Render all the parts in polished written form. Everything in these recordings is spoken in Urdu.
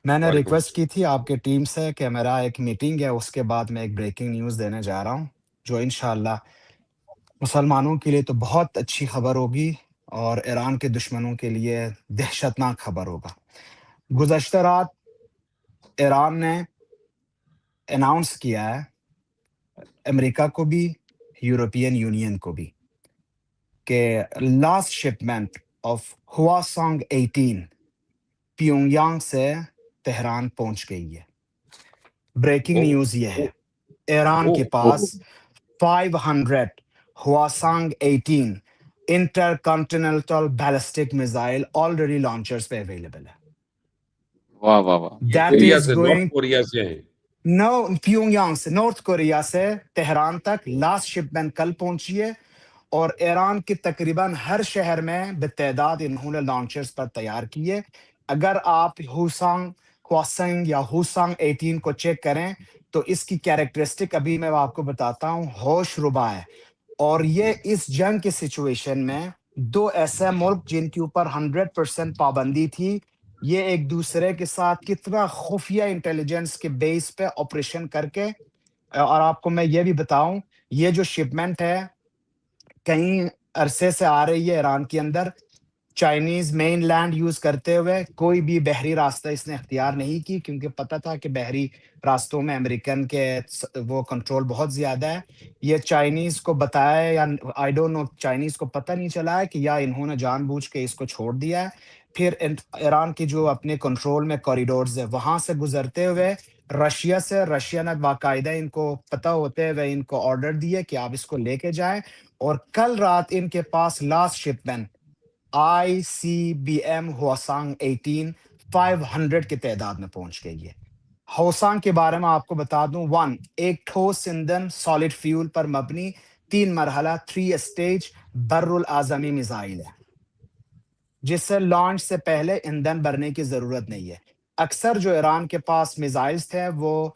میں نے وعلیکم ریکویسٹ کی تھی آپ کے ٹیم سے کہ میرا ایک میٹنگ ہے، اس کے بعد میں ایک بریکنگ نیوز دینے جا رہا ہوں جو انشاءاللہ مسلمانوں کے لیے تو بہت اچھی خبر ہوگی اور ایران کے دشمنوں کے لیے دہشتناک خبر ہوگا۔ گزشتہ رات ایران نے اناؤنس کیا ہے، امریکہ کو بھی یورپین یونین کو بھی، کہ لاسٹ شپمنٹ آف ہواسانگ 18 پیونگ یانگ سے تہران پہنچ گئی ہے۔ بریکنگ اوہ نیوز یہ ہے، ایران اوہ کے پاس 500 Hwasong 18 intercontinental ballistic missile already launchers پہ اویلیبل ہے۔ واہ واہ واہ، یہ دیٹ کوریا از سے، نارتھ گوئنگ کوریا سے ہے؟ نو پیونگ یانگ سے، نارتھ کوریا سے تہران تک لاسٹ شپمنٹ کل پہنچی ہے، اور ایران کے تقریباً ہر شہر میں بتعداد انہوں نے لانچرز پر تیار کیے۔ اگر آپ ہواسانگ یا ہوسانگ 18 کو چیک کریں تو اس کی کیریکٹرسٹک ابھی میں آپ کو بتاتا ہوں، ہوش ربا ہے۔ اور یہ اس جنگ کی سچویشن میں دو ایسے ملک جن کے اوپر 100% پابندی تھی، یہ ایک دوسرے کے ساتھ کتنا خفیہ انٹیلیجنس کے بیس پہ آپریشن کر کے، اور آپ کو میں یہ بھی بتاؤں، یہ جو شپمنٹ ہے کئی عرصے سے آ رہی ہے ایران کے اندر، چائنیز مین لینڈ یوز کرتے ہوئے کوئی بھی بحری راستہ اس نے اختیار نہیں کی، کیونکہ پتہ تھا کہ بحری راستوں میں امریکن کے وہ کنٹرول بہت زیادہ ہے۔ یہ چائنیز کو بتایا ہے یا آئی ڈونٹ نو، چائنیز کو پتہ نہیں چلا ہے کہ یا انہوں نے جان بوجھ کے اس کو چھوڑ دیا ہے۔ پھر ایران کی جو اپنے کنٹرول میں کوریڈورز ہے وہاں سے گزرتے ہوئے رشیا نے باقاعدہ ان کو پتہ ہوتے ہوئے ان کو آرڈر دیے کہ آپ اس کو لے کے جائیں، اور کل رات ان کے پاس لاسٹ شپمنٹ آئی سی بی ایم ہواسانگ 18 500 کی تعداد میں پہنچ گئی ہے۔ ہوسانگ کے بارے میں آپ کو بتا دوں، ایک ٹھوس ایندھن سالڈ فیول پر مبنی 3 مرحلہ 3 اسٹیج بر الاعظمی میزائل ہے، جس سے لانچ سے پہلے ایندھن بھرنے کی ضرورت نہیں ہے۔ اکثر جو ایران کے پاس میزائلز تھے وہ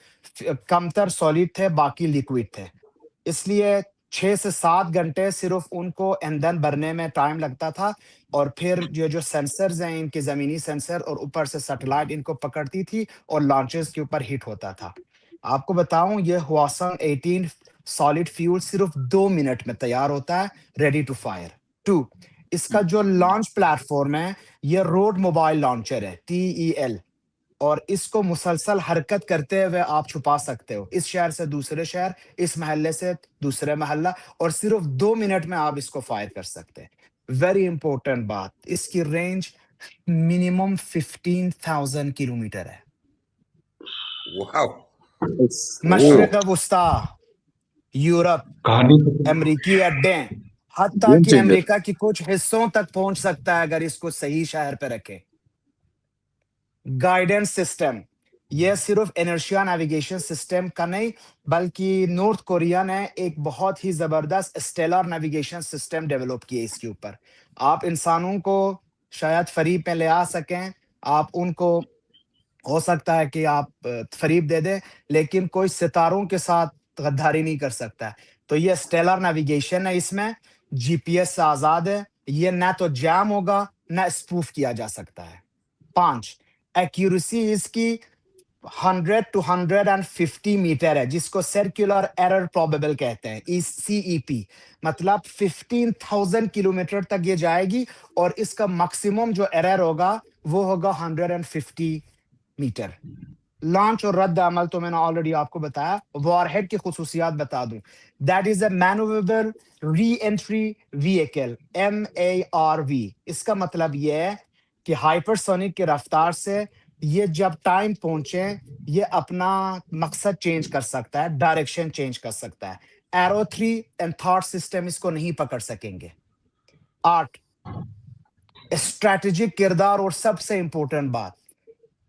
کمتر سالڈ تھے، باقی لیکوڈ تھے، اس لیے 6 سے 7 گھنٹے صرف ان کو ایندھن بھرنے میں ٹائم لگتا تھا، اور پھر یہ جو سینسرز ہیں ان کے زمینی سینسر اور اوپر سے سیٹلائٹ ان کو پکڑتی تھی اور لانچرز کے اوپر ہٹ ہوتا تھا۔ آپ کو بتاؤں یہ ہواسانگ 18 سالڈ فیول صرف 2 منٹ میں تیار ہوتا ہے، ریڈی ٹو فائر۔ 2، اس کا جو لانچ پلیٹ فارم ہے یہ روڈ موبائل لانچر ہے، TEL، اور اس کو مسلسل حرکت کرتے ہوئے آپ چھپا سکتے ہو، اس شہر سے دوسرے شہر، اس محلے سے دوسرے محلہ، اور صرف 2 منٹ میں آپ اس کو فائر کر سکتے ہیں۔ ویری امپورٹنٹ بات، اس کی رینج منیمم 15,000 کلومیٹر ہے۔ واو، مشرق وسطیٰ، یورپ، کہانی امریکی اڈے، حتیٰ گیم کہ چینجر۔ امریکہ کی کچھ حصوں تک پہنچ سکتا ہے اگر اس کو صحیح شہر پہ رکھے۔ گائیڈنس سسٹم، یہ صرف انرشیا نیویگیشن سسٹم کا نہیں بلکہ نارتھ کوریا نے ایک بہت ہی زبردست اسٹیلر نیویگیشن سسٹم ڈیولپ کیے اس کے اوپر۔ آپ انسانوں کو شاید فریب پہ لے آ سکیں، آپ ان کو ہو سکتا ہے کہ آپ فریب دے دیں، لیکن کوئی ستاروں کے ساتھ غداری نہیں کر سکتا۔ تو یہ اسٹیلر نیویگیشن ہے، اس میں GPS سے آزاد ہے، یہ نہ تو جام ہوگا نہ اسپوف کیا جا سکتا ہے۔ 5، ایکیوریسی اس کی 100 to 150 میٹر ہے، جس کو سرکولر ایرر پروبیبل کہتے ہیں، CEP، مطلب 15,000 کلومیٹر تک یہ جائے گی، اور اس کا میکسیمم جو ایرر ہوگا وہ ہوگا 150 میٹر۔ لانچ اور رد عمل تو میں نے آلریڈی آپ کو بتایا۔ وار ہیڈ کی خصوصیات بتا دوں، that is a manoeuvrable re entry vehicle, MARV۔ اس کا مطلب یہ ہے کہ ہائپر سونک کی رفتار سے یہ جب ٹائم پہنچے یہ اپنا مقصد چینج کر سکتا ہے، ڈائریکشن چینج کر سکتا ہے۔ ایرو 3 اینڈ تھاٹ سسٹم اس کو نہیں پکڑ سکیں گے۔ 8، اسٹریٹجک کردار، اور سب سے امپورٹنٹ بات،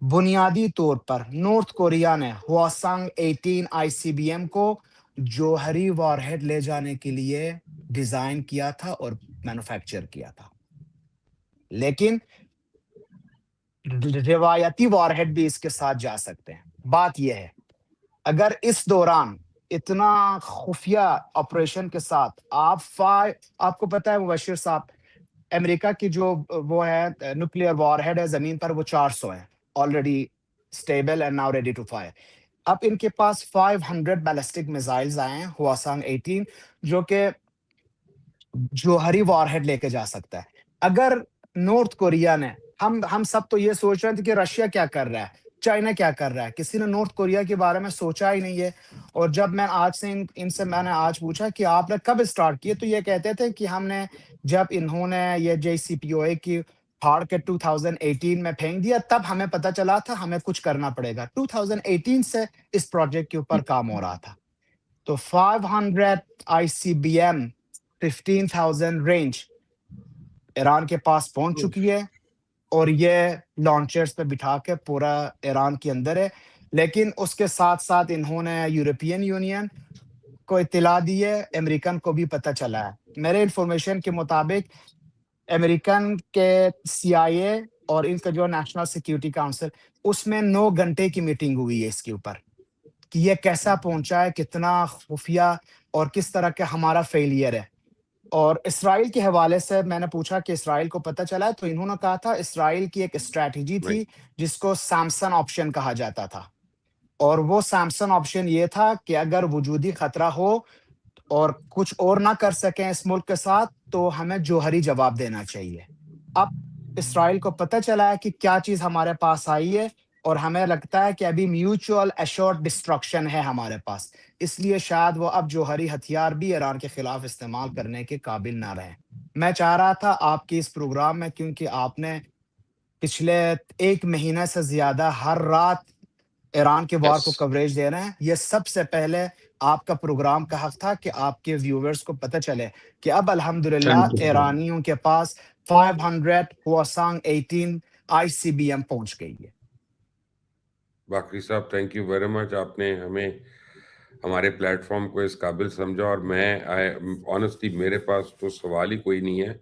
بنیادی طور پر نارتھ کوریا نے ہواسانگ 18 ICBM کو جوہری وار ہیڈ لے جانے کے لیے ڈیزائن کیا تھا اور مینوفیکچر کیا تھا، لیکن روایتی وار ہیڈ بھی اس کے ساتھ جا سکتے ہیں۔ بات یہ ہے اگر اس دوران اتنا خفیہ آپریشن کے ساتھ آپ کو پتہ ہے مبشر صاحب، امریکہ کی جو وہ ہے نیوکلیئر وار ہیڈ ہے زمین پر وہ 400 ہے already stable and now ready to fire. اب ان کے پاس 500 بیلسٹک میزائلز آئے ہیں ہواسانگ 18 جو کہ جوہری وار ہیڈ لے کے جا سکتا ہے. اگر نارتھ کوریا نے ہم سب تو یہ سوچ رہے تھے کہ رشیا کیا کر رہا ہے, چائنا کیا کر رہا ہے, کسی نے نارتھ کوریا کے بارے میں سوچا ہی نہیں ہے. اور جب میں آج سے ان سے میں نے آج پوچھا کہ آپ نے کب اسٹارٹ کیے, تو یہ کہتے تھے کہ ہم نے جب انہوں نے یہ JCPOA کی پھاڑ کے 2018 میں پھینک دیا تب ہمیں پتہ چلا تھا ہمیں کچھ کرنا پڑے گا. 2018 سے اس پروجیکٹ کے اوپر کام ہو رہا تھا. تو 500 ICBM 15,000 رینج ایران کے پاس پہنچ چکی ہے اور یہ لانچرز پہ بٹھا کے پورا ایران کے اندر ہے. لیکن اس کے ساتھ ساتھ انہوں نے یورپین یونین کو اطلاع دی ہے, امریکن کو بھی پتہ چلا ہے. میرے انفارمیشن کے مطابق امریکن کے CIA اور ان کا جو نیشنل سیکیورٹی کاؤنسل, اس میں 9 گھنٹے کی میٹنگ ہوئی ہے اس کے اوپر کہ یہ کیسا پہنچا ہے, کتنا خفیہ اور کس طرح کا ہمارا فیلئر ہے. اور اسرائیل کے حوالے سے میں نے پوچھا کہ اسرائیل کو پتہ چلا ہے, تو انہوں نے کہا تھا اسرائیل کی ایک اسٹریٹجی تھی جس کو سیمسن آپشن کہا جاتا تھا. اور وہ سیمسن آپشن یہ تھا کہ اگر وجودی خطرہ ہو اور کچھ اور نہ کر سکیں اس ملک کے ساتھ تو ہمیں جوہری جواب دینا چاہیے. اب اسرائیل کو پتہ چلا ہے کہ کیا چیز ہمارے پاس آئی ہے, اور ہمیں لگتا ہے کہ ابھی میوچول ایشورڈ ڈسٹرکشن ہے ہمارے پاس, اس لیے شاید وہ اب جوہری ہتھیار بھی ایران کے خلاف استعمال کرنے کے قابل نہ رہیں. میں چاہ رہا تھا آپ کی اس پروگرام میں, کیونکہ آپ نے پچھلے 1 مہینے سے زیادہ ہر رات ایران کے وار کو کوریج دے رہے ہیں, یہ سب سے پہلے آپ کا پروگرام کا حق تھا کہ آپ کے ویورز کو پتہ چلے کہ اب الحمدللہ ایرانیوں کے پاس 500 ہواسانگ 18 ICBM پہنچ گئی ہے. باقی صاحب تھینک یو ویری مچ, آپ نے ہمیں ہمارے پلیٹ فارم کو اس قابل سمجھا. اور میں آنیسٹلی میرے پاس تو سوال ہی کوئی نہیں ہے.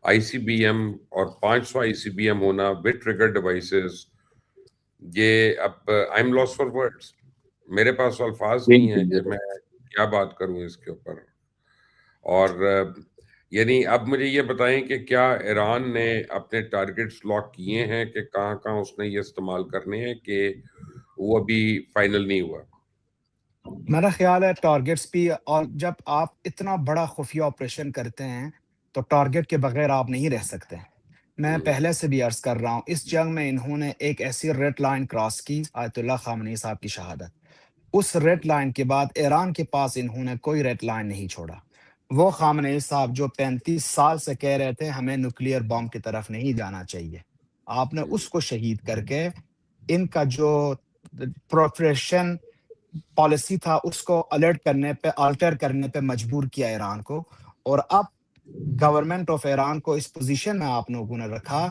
ICBM اور 500 ICBM ہونا ود ٹریگر ڈیوائسز, یہ اب I am lost for words. میرے پاس الفاظ نہیں ہیں کہ میں کیا بات کروں اس کے اوپر. اور یعنی اب مجھے یہ بتائیں کہ کیا ایران نے اپنے ٹارگٹس لاک کیے ہیں کہ کہاں کہاں اس نے یہ استعمال کرنے ہیں, کہ وہ ابھی فائنل نہیں ہوا؟ میرا خیال ہے ٹارگٹس بھی, اور جب آپ اتنا بڑا خفیہ آپریشن کرتے ہیں تو ٹارگٹ کے بغیر آپ نہیں رہ سکتے. میں پہلے سے بھی عرض کر رہا ہوں, اس جنگ میں انہوں نے ایک ایسی ریڈ لائن کراس کی, آیت اللہ خامنئی صاحب کی شہادت. اس ریڈ لائن کے بعد ایران کے پاس انہوں نے کوئی ریڈ لائن نہیں چھوڑا. وہ خامنئی صاحب جو 35 سال سے کہہ رہے تھے ہمیں نیوکلیئر بم کی طرف نہیں جانا چاہیے, آپ نے اس کو شہید کر کے ان کا جو پروفیشن پالیسی تھا اس کو آلٹر کرنے پہ مجبور کیا ایران کو. اور اب گورنمنٹ آف ایران کو اس پوزیشن میں آپ لوگوں نے رکھا,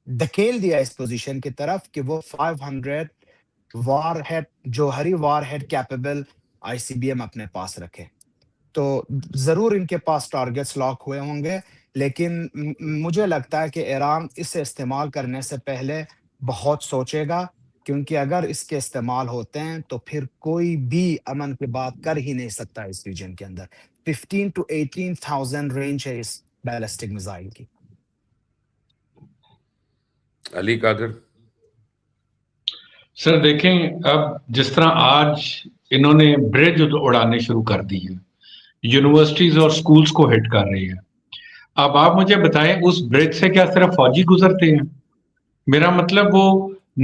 دھکیل دیا اس پوزیشن کی طرف کہ وہ 500 وار ہیڈ, جوہری وار ہیڈ کیپیبل ICBM اپنے پاس رکھے. تو ضرور ان کے پاس ٹارگٹس لاک ہوئے ہوں گے, لیکن مجھے لگتا ہے کہ ایران اسے استعمال کرنے سے پہلے بہت سوچے گا, کیونکہ اگر اس کے استعمال ہوتے ہیں تو پھر کوئی بھی امن کی بات کر ہی نہیں سکتا اس ریجن کے اندر. 15 to 18,000 رینج ہے اس بیلسٹک میزائل کی. علی قادر سر دیکھیں, اب جس طرح آج انہوں نے برج اڑانے شروع کر دی ہیں, یونیورسٹیز اور سکولز کو ہٹ کر رہے ہیں. اب آپ مجھے بتائیں اس برج سے کیا صرف فوجی گزرتے ہیں؟ میرا مطلب وہ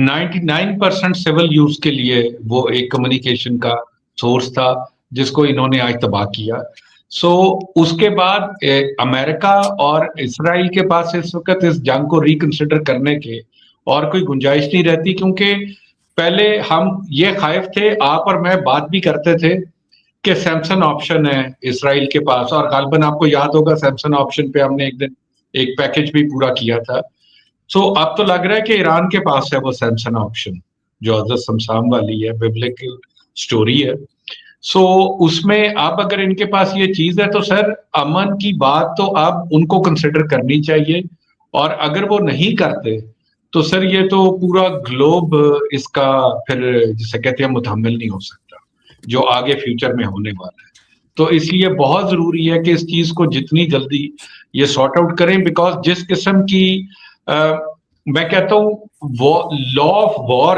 99% سول یوز کے لیے وہ ایک کمیونیکیشن کا سورس تھا جس کو انہوں نے آج تباہ کیا. سو اس کے بعد امریکہ اور اسرائیل کے پاس اس وقت اس جنگ کو ریکنسیڈر کرنے کے اور کوئی گنجائش نہیں رہتی, کیونکہ پہلے ہم یہ خائف تھے, آپ اور میں بات بھی کرتے تھے کہ سیمسن آپشن ہے اسرائیل کے پاس, اور غالباً آپ کو یاد ہوگا سیمسن آپشن پہ ہم نے ایک دن ایک پیکج بھی پورا کیا تھا. سو اب تو لگ رہا ہے کہ ایران کے پاس ہے وہ سیمسن آپشن جو حضرت سمسام والی ہے, بیبلیکل سٹوری ہے. سو اس میں اب اگر ان کے پاس یہ چیز ہے تو سر امن کی بات تو اب ان کو کنسیڈر کرنی چاہیے, اور اگر وہ نہیں کرتے تو سر یہ تو پورا گلوب اس کا پھر جسے کہتے ہیں متحمل نہیں ہو سکتا جو آگے فیوچر میں ہونے والا ہے. تو اس لیے بہت ضروری ہے کہ اس چیز کو جتنی جلدی یہ سارٹ آؤٹ کریں, بیکاز جس قسم کی میں کہتا ہوں لا آف وار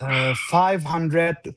500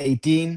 18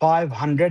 500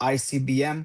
ICBM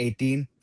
18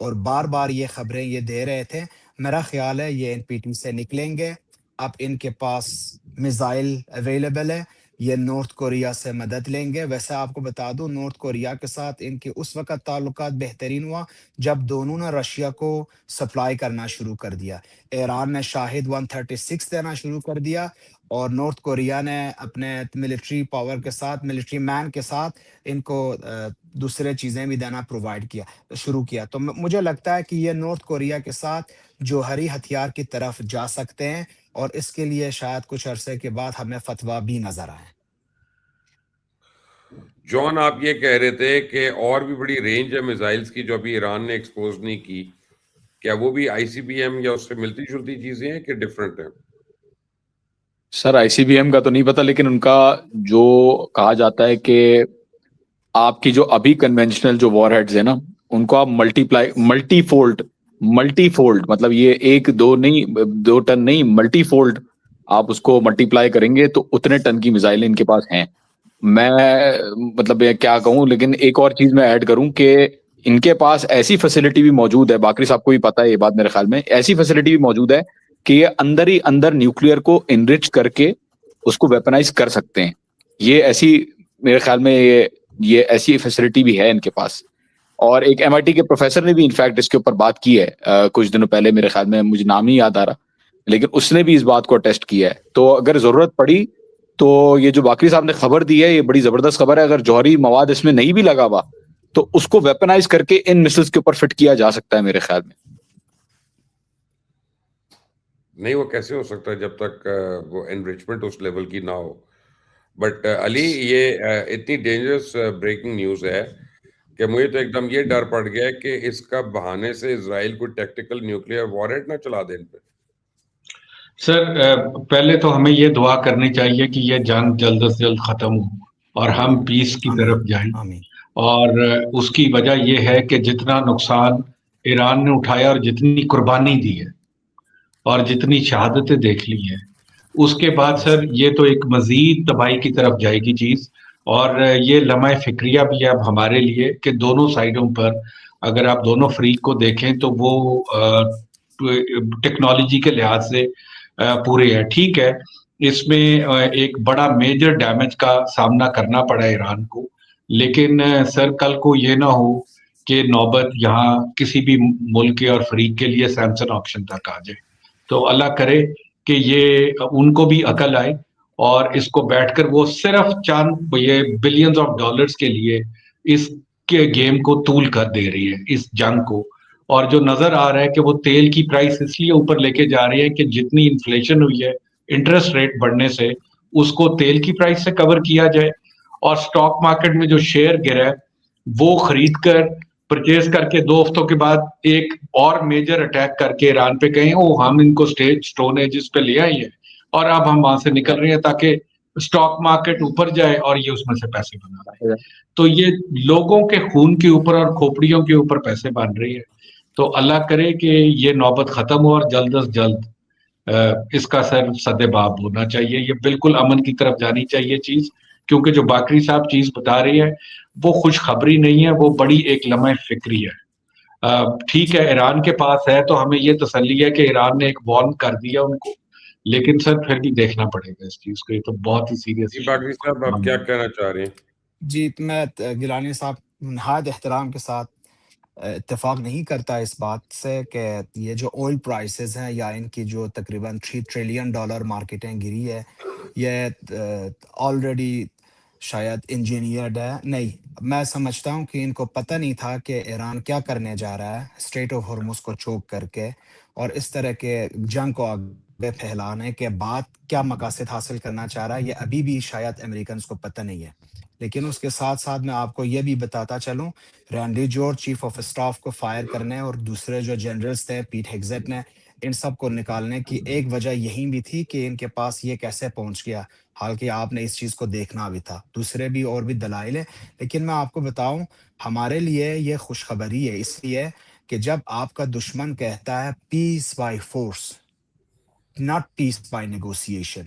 اور بار بار یہ خبریں یہ دے رہے تھے. میرا خیال ہے یہ NPT سے نکلیں گے. اب ان کے پاس میزائل اویلیبل ہے, یہ نارتھ کوریا سے مدد لیں گے. ویسے آپ کو بتا دوں نارتھ کوریا کے ساتھ ان کے اس وقت تعلقات بہترین ہوا جب دونوں نے رشیا کو سپلائی کرنا شروع کر دیا. ایران نے شاہد 136 دینا شروع کر دیا, اور نارتھ کوریا نے اپنے ملٹری پاور کے ساتھ, ملٹری مین کے ساتھ ان کو دوسرے چیزیں بھی دینا پرووائڈ کیا شروع کیا. تو مجھے لگتا ہے کہ یہ نارتھ کوریا کے ساتھ جوہری ہتھیار کی طرف جا سکتے ہیں, اور اس کے لیے شاید کچھ عرصے کے بعد ہمیں فتویٰ بھی نظر آئے. جان, آپ یہ کہہ رہے تھے کہ اور بھی بڑی رینج ہے میزائلز کی جو ابھی ایران نے ایکسپوز نہیں کی, کیا وہ بھی ICBM یا اس سے ملتی جلتی چیزیں ہیں کہ ڈفرینٹ ہیں؟ سر ICBM کا تو نہیں پتا, لیکن ان کا جو کہا جاتا ہے کہ آپ کی جو ابھی کنونشنل جو وار ہیڈز ہیں نا, ان کو آپ ملٹی فولڈ مطلب یہ 1-2 نہیں 2 ٹن نہیں, ملٹی فولڈ آپ اس کو ملٹی پلائی کریں گے تو اتنے ٹن کی میزائلیں ان کے پاس ہیں. میں مطلب کیا کہوں, لیکن ایک اور چیز میں ایڈ کروں کہ ان کے پاس ایسی فیسلٹی بھی موجود ہے, باقی صاحب کو بھی پتا ہے یہ بات, میرے خیال میں ایسی فیسلٹی بھی موجود ہے کہ یہ اندر ہی اندر نیوکلیئر کو انرچ کر کے اس کو ویپنائز کر سکتے ہیں. یہ ایسی میرے خیال میں یہ ایسی فیسلٹی بھی ہے ان کے پاس. اور ایک MIT کے پروفیسر نے بھی انفیکٹ اس کے اوپر بات کی ہے کچھ دنوں پہلے, میرے خیال میں مجھے نام نہیں یاد آ رہا, لیکن اس نے بھی اس بات کو اٹیسٹ کیا ہے. تو اگر ضرورت پڑی تو یہ جو باقی صاحب نے خبر دی ہے یہ بڑی زبردست خبر ہے. اگر جوہری مواد اس میں نہیں بھی لگا ہوا تو اس کو ویپنائز کر کے ان مسلز کے اوپر فٹ کیا جا سکتا ہے میرے خیال میں. نہیں, وہ کیسے ہو سکتا ہے جب تک وہ انریچمنٹ اس لیول کی نہ ہو. بٹ علی, یہ اتنی ڈینجرس بریکنگ نیوز ہے کہ مجھے تو ایک دم یہ ڈر پڑ گیا کہ اس کا بہانے سے اسرائیل کوئی ٹیکٹیکل نیوکلیئر وارہیڈ نہ چلا دے ان پہ. سر پہلے تو ہمیں یہ دعا کرنی چاہیے کہ یہ جنگ جلد سے جلد ختم ہو اور ہم پیس کی آمین, طرف جائیں. آمین. اور اس کی وجہ یہ ہے کہ جتنا نقصان ایران نے اٹھایا اور جتنی قربانی دی ہے اور جتنی شہادتیں دیکھ لی ہیں, اس کے بعد سر یہ تو ایک مزید تباہی کی طرف جائے گی چیز. اور یہ لمحہ فکریہ بھی ہے اب ہمارے لیے کہ دونوں سائڈوں پر اگر آپ دونوں فریق کو دیکھیں تو وہ ٹیکنالوجی کے لحاظ سے پورے ہیں. ٹھیک ہے, اس میں ایک بڑا میجر ڈیمیج کا سامنا کرنا پڑا ایران کو, لیکن سر کل کو یہ نہ ہو کہ نوبت یہاں کسی بھی ملک کے اور فریق کے لیے سیمسن آپشن تک آ جائے. تو اللہ کرے کہ یہ ان کو بھی عقل آئے اور اس کو بیٹھ کر وہ صرف چند یہ بلینز آف ڈالرز کے لیے اس کے گیم کو طول کر دے رہی ہے, اس جنگ کو. اور جو نظر آ رہا ہے کہ وہ تیل کی پرائس اس لیے اوپر لے کے جا رہی ہے کہ جتنی انفلیشن ہوئی ہے انٹرسٹ ریٹ بڑھنے سے, اس کو تیل کی پرائس سے کور کیا جائے. اور سٹاک مارکیٹ میں جو شیئر گرا ہے وہ خرید کر پرچیز کر کے 2 ہفتوں کے بعد ایک اور میجر اٹیک کر کے ایران پہ کہیں ہم ان کو سٹون ایجز پہ لے آئے ہیں اور اب ہم وہاں سے نکل رہے ہیں تاکہ سٹاک مارکیٹ اوپر جائے اور یہ اس میں سے پیسے بنا رہے ہیں. تو یہ لوگوں کے خون کے اوپر اور کھوپڑیوں کے اوپر پیسے بن رہی ہے. تو اللہ کرے کہ یہ نوبت ختم ہو اور جلد از جلد اس کا سد باب ہونا چاہیے. یہ بالکل امن کی طرف جانی چاہیے چیز, کیونکہ جو باقری صاحب چیز بتا رہی ہے وہ خوشخبری نہیں ہے, وہ بڑی ایک لمحہ فکری ہے. ٹھیک ہے ایران کے پاس ہے تو ہمیں یہ تسلی ہے کہ ایران نے ایک وارن کر دیا ان کو, لیکن سر پھر بھی دیکھنا پڑے گا اس چیز کو. یہ تو بہت ہی سیریس جی باقی صاحب, آپ کیا کہنا چاہ رہے ہیں؟ جی, میں گیلانی صاحب نہایت احترام کے ساتھ اتفاق نہیں کرتا اس بات سے کہ یہ جو آئل پرائسز ہیں یا ان کی جو تقریباً $3 ٹریلین مارکیٹیں گری ہے, یہ آلریڈی شاید انجینئرڈ ہے. نہیں, میں سمجھتا ہوں کہ ان کو پتہ نہیں تھا کہ ایران کیا کرنے جا رہا ہے اسٹریٹ آف ہرمز کو چوک کر کے, اور اس طرح کے جنگ کو آگے پھیلانے کے بعد کیا مقاصد حاصل کرنا چاہ رہا ہے, یہ ابھی بھی شاید امریکنز کو پتہ نہیں ہے. لیکن اس کے ساتھ ساتھ میں آپ کو یہ بھی بتاتا چلوں, رینڈی جارج چیف آف اسٹاف کو فائر کرنے اور دوسرے جو جنرلز تھے پیٹ ہیگزیٹ نے, ان سب کو نکالنے کی ایک وجہ یہی بھی تھی کہ ان کے پاس یہ کیسے پہنچ گیا, حالانکہ آپ نے اس چیز کو دیکھنا بھی تھا. دوسرے بھی اور بھی دلائل ہیں, لیکن میں آپ کو بتاؤں ہمارے لیے یہ خوشخبری ہے اس لیے کہ جب آپ کا دشمن کہتا ہے peace by force, not peace by negotiation,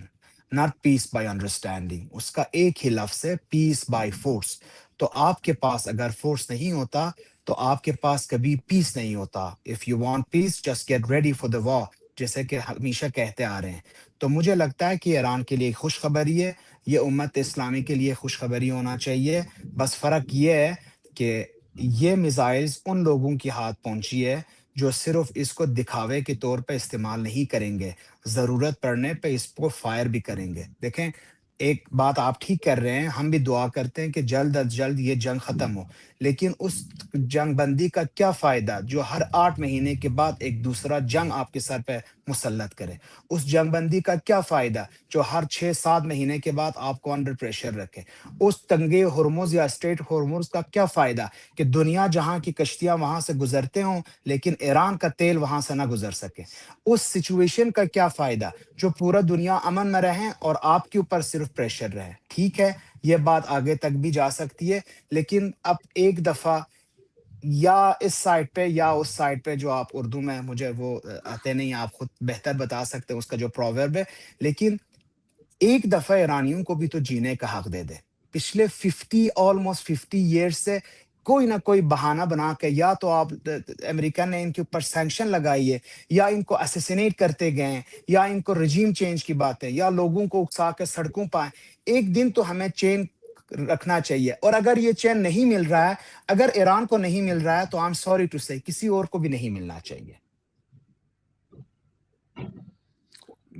not peace by understanding, اس کا ایک ہی لفظ ہے پیس بائی فورس. تو آپ کے پاس اگر فورس نہیں ہوتا تو آپ کے پاس کبھی پیس نہیں ہوتا. If you want peace just get ready for the war, جیسے کہ ہمیشہ کہتے آ رہے ہیں. تو مجھے لگتا ہے کہ ایران کے لیے خوشخبری ہے، یہ امت اسلامی کے لیے خوشخبری ہونا چاہیے. بس فرق یہ ہے کہ یہ میزائلز ان لوگوں کے ہاتھ پہنچی ہے جو صرف اس کو دکھاوے کے طور پہ استعمال نہیں کریں گے، ضرورت پڑنے پہ اس کو فائر بھی کریں گے. دیکھیں ایک بات آپ ٹھیک کر رہے ہیں، ہم بھی دعا کرتے ہیں کہ جلد از جلد یہ جنگ ختم ہو، لیکن اس جنگ بندی کا کیا فائدہ جو ہر 8 مہینے کے بعد ایک دوسرا جنگ آپ کے سر پہ مسلط کرے؟ اس جنگ بندی کا کیا فائدہ جو ہر 6-7 مہینے کے بعد آپ کو انڈر پریشر رکھے؟ اس تنگے ہرمز یا اسٹریٹ ہرمز کا کیا فائدہ کہ دنیا جہاں کی کشتیاں وہاں سے گزرتے ہوں لیکن ایران کا تیل وہاں سے نہ گزر سکے؟ اس سچویشن کا کیا فائدہ جو پورا دنیا امن میں رہے اور آپ کے اوپر صرف پریشر رہے؟ ٹھیک ہے یہ بات آگے تک بھی جا سکتی ہے، لیکن اب ایک دفعہ یا اس سائڈ پہ یا اس سائڈ پہ، جو آپ اردو میں مجھے وہ آتے نہیں، آپ خود بہتر بتا سکتے ہیں اس کا جو پروورب ہے، لیکن ایک دفعہ ایرانیوں کو بھی تو جینے کا حق دے دے. پچھلے 50 ایئرز سے کوئی نہ کوئی بہانہ بنا کے یا تو آپ امریکہ نے ان کے اوپر سینکشن لگائی ہے، یا ان کو اسیسینیٹ کرتے گئے ہیں، یا ان کو رجیم چینج کی باتیں، یا لوگوں کو اکسا کے سڑکوں پائیں. ایک دن تو ہمیں چین رکھنا چاہیے، اور اگر یہ چین نہیں مل رہا ہے، اگر ایران کو نہیں مل رہا ہے تو آئی ایم سوری ٹو سے کسی اور کو بھی نہیں ملنا چاہیے.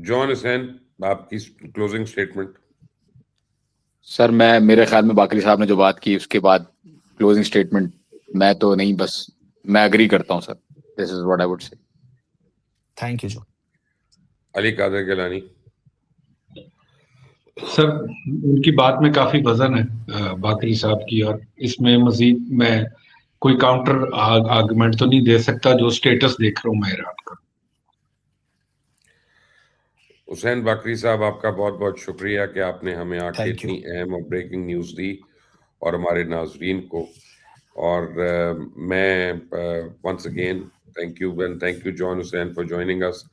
جان حسین آپ کی کلوزنگ سٹیٹمنٹ. سر میرے خیال میں باقری صاحب نے جو بات کی اس کے بعد کلوزنگ سٹیٹمنٹ میں تو نہیں، بس میں اگری کرتا ہوں sir. This is what I would say. Thank you جو. علی قادر گیلانی. سر ان کی بات میں کافی وزن ہے باقری صاحب کی، اور اس میں مزید میں کوئی کاؤنٹر آرگومنٹ تو نہیں دے سکتا جو سٹیٹس دیکھ رہا ہوں میں ایران کا. حسین باقری صاحب آپ کا بہت بہت شکریہ کہ آپ نے ہمیں آ کے Thank you. اتنی اہم اور بریکنگ نیوز دی اور ہمارے ناظرین کو. اور میں once again thank you Jan Hussain for joining اس.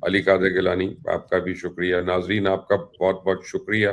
علی قادر گیلانی آپ کا بھی شکریہ. ناظرین آپ کا بہت بہت شکریہ.